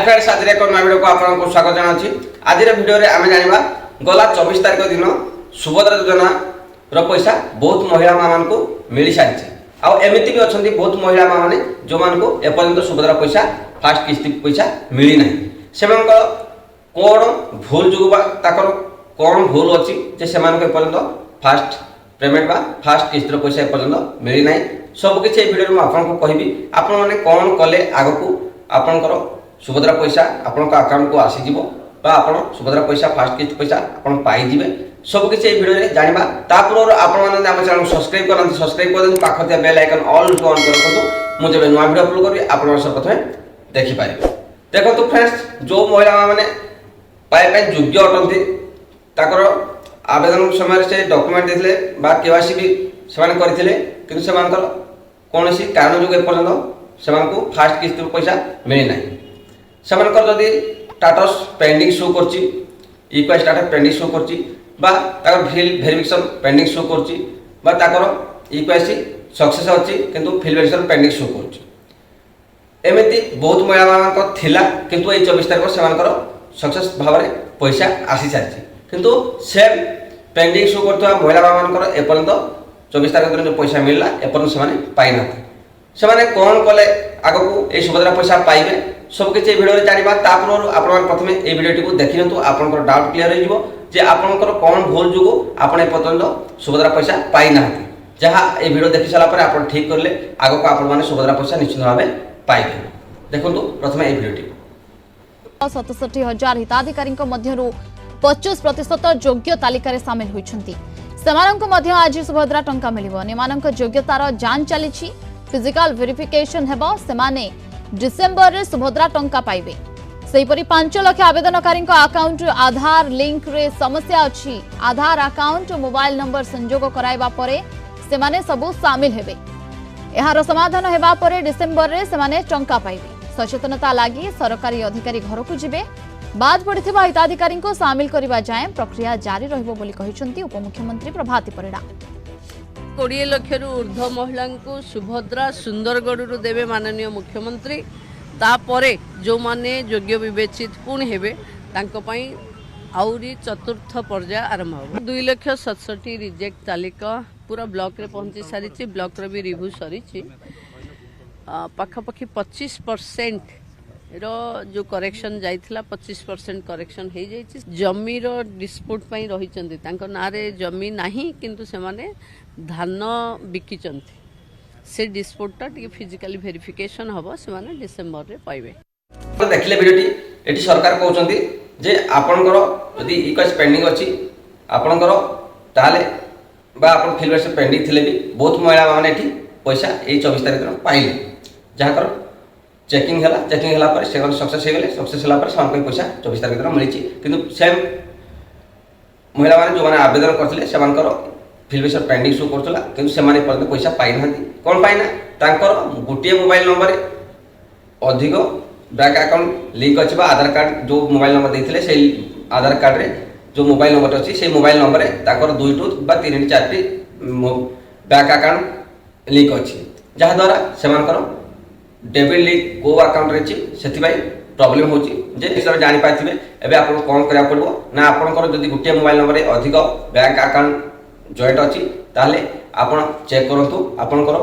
Hi friends, आज एक नया वीडियो को आपको स्वागत जनाची। आज वीडियो रे आमे जानिबा गला 24 तारिख दिन सुभद्रा योजना रो पैसा बहुत महिला मान को मिली सारी। आ एमिति भी अछंती बहुत महिला माने जो मान को एपर्यंत सुभद्रा पैसा फास्ट किस्ती पैसा मिली नाही। सेमान को कोन भूल जुगबा ताकर कोन भूल अछि जे सेमान को एपर्यंत फास्ट पेमेंट बा फास्ट किस्ती रो पैसा एपर्यंत मिली नाही। सब किछि ए वीडियो में आपन को कहबी। आपन माने कोन कले आगो को आपनकर सुभद्रा पैसा आपण अकाउंट को आसी जीवो बा आपण सुभद्रा पैसा फास्ट किस्त पैसा आपण पाई जिवे। सब किछि ए वीडियो रे जानिबा। तापर आपण माने हम चैनल सब्सक्राइब करन, सब्सक्राइब कर देन, पाखते बेल आइकन ऑल को ऑन कर दो। मु जेबे नया वीडियो अपलोड करी आपण सब प्रथमे देखि पारिबे। देखो तो फ्रेंड्स, जो महिला माने पाए पे योग्य अटंती ताकर आवेदन समय से डॉक्यूमेंट देथिले बा केवाईसी भी सेमान करथिले, किंतु सेमानकर कोनोसी कारण जो एपर्यंत सेमानकु फास्ट किस्त पैसा मिली नाही। सेमानकर जदि स्टेटस पेंडिंग शो करछि, इक्वा स्टेटस पेंडिंग शो करछि बा ताकर वेरिफिकेशन पेंडिंग शो करछि बा ताकर इक्वासी सक्सेस अछि किंतु वेरिफिकेशन पेंडिंग शो करछि। एमिति बहुत महिला मानक थिला, किंतु ए 24 तारिख सेमानकर सक्सेस भाबरे पैसा आसी सारछि, किंतु सेम पेंडिंग शो करथवा महिला मानकर एपर्यंत 24 तारिख दिन जो पैसा मिलला एपर्यंत सेमाने पाइ नाथि। सेमाने कोन कले आगो को ए सुभद्रा पैसा पाइबे सब किछि वीडियो रे जानिबा। तापर आपण प्रथमे ए वीडियोटी को देखिनतु, आपनकर डाउट क्लियर हो जिवो जे आपनकर कोन भूल जुगो आपण एपर्यंत सुभद्रा पैसा पाइ नाथि। जहा ए वीडियो देखि साला पर आपण ठीक करले आगो को आपण माने सुभद्रा पैसा निश्चित भाबे पाइबे। देखंतु प्रथमे ए वीडियोटी 67,000 हिताधिकारी मध्यरु 25% योग्य तालिका रे शामिल होइछंती। सेमानंक मध्य आज सुभद्रा टंका मिलिबो। निमानंक योग्यतार जांच चलीछि, फिजिकल वेरिफिकेशन हेबो। सेमाने डिसेंबर रे सुभद्रा टंका पाइबे। सेहिपरि 5 लाख आवेदनकारी अकाउंट आधार लिंक रे समस्या अछि। आधार अकाउंट मोबाइल नंबर संजोग कराइबा परे सेमाने सबु शामिल हेबे। एहार समाधान हेबा परे डिसेंबर रे सेमाने टंका पाइबे। सचेतनता लागि सरकारी अधिकारी घर को जिबे। बाद पड़िथिबा हिताधिकारी को शामिल करिबा जाय प्रक्रिया जारी रहइबो बोली कहिसंती उपमुख्यमंत्री प्रभाती परिडा। 20 लाख ऊर्ध्व महिला को सुभद्रा सुंदरगढ़ देवे माननीय मुख्यमंत्री। तापरे जो माने योग्य विवेचित पुणी हेबे तांको पई आउरी चतुर्थ पर्याय आरंभ हो। 2,67,000 रिजेक्ट तालिका पूरा ब्लॉक रे पहुंची सारी। ब्लॉक रे भी रिव्यू सरी पाखापाखि 25% रो जो करेक्शन जाइथिला 25% करेक्शन हो जाइछि। जमी रो डिस्प्यूट पई रही चंदी, तांको नारे जमी नाही किंतु से माने धान बिकिचंती। से डिस्प्यूटटा टी फिजिकली वेरिफिकेशन हबो, से माने डिसेंबर रे पाइबे। देखले वीडियोटी एटी सरकार कहउचंती जे आपनकर यदि इक्वास पेंडिंग अछि आपनकर ताले बा आपन फिलवेस पेंडिंग थिले भी बहुत महिला माने एटी पैसा ए 24 तारिख दिन पाइले। जहां कर चेकिंग हला पर सेवन सक्सेस हे गेले। सक्सेस हला पर सामने पैसा 24 तारिख दिन मिलिछि, किंतु सेम महिला माने जो माने आवेदन करथिले सेमानकर फिलवेस पेंडिंग शो करथला, किंतु सेमाने पर पैसा पाइ नाथि। कोन पाइना तांकर गोटिए मोबाइल नंबर अधिक बैंक अकाउंट लिंक अछि बा आधार कार्ड जो मोबाइल नंबर देथिले से आधार कार्ड रे जो मोबाइल नंबर अछि से मोबाइल नंबर रे ताकर 2 टू बा 3 4 बैंक अकाउंट लिंक अछि, जहा द्वारा सेमानकर डेबिट लिंक को अकाउंट रे अछि। सेति भाई प्रॉब्लम होछि जे हिसाब जानि पाथिबे। एबे आपन कोन करिया पड़बो ना आपनकर जदी गोटिए मोबाइल नंबर रे अधिक बैंक अकाउंट जॉइंट अछि ताले आपण चेक करंतु आपनकर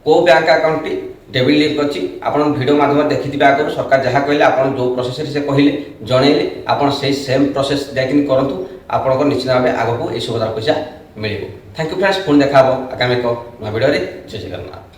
को bank account T debit link अछि। आपण वीडियो माध्यम देखिथिबे आगर सरकार जहा कहले आपण जो प्रोसेस से कहले जणैले आपण से सेम प्रोसेस देखिन करंतु आपनकर निश्चित भाबे आगो को ए सुविधा पैसा मिलिबो। थैंक यू फ्रेंड्स, पुन देखाबो आगामी को नया वीडियो रे। जय जगन्नाथ।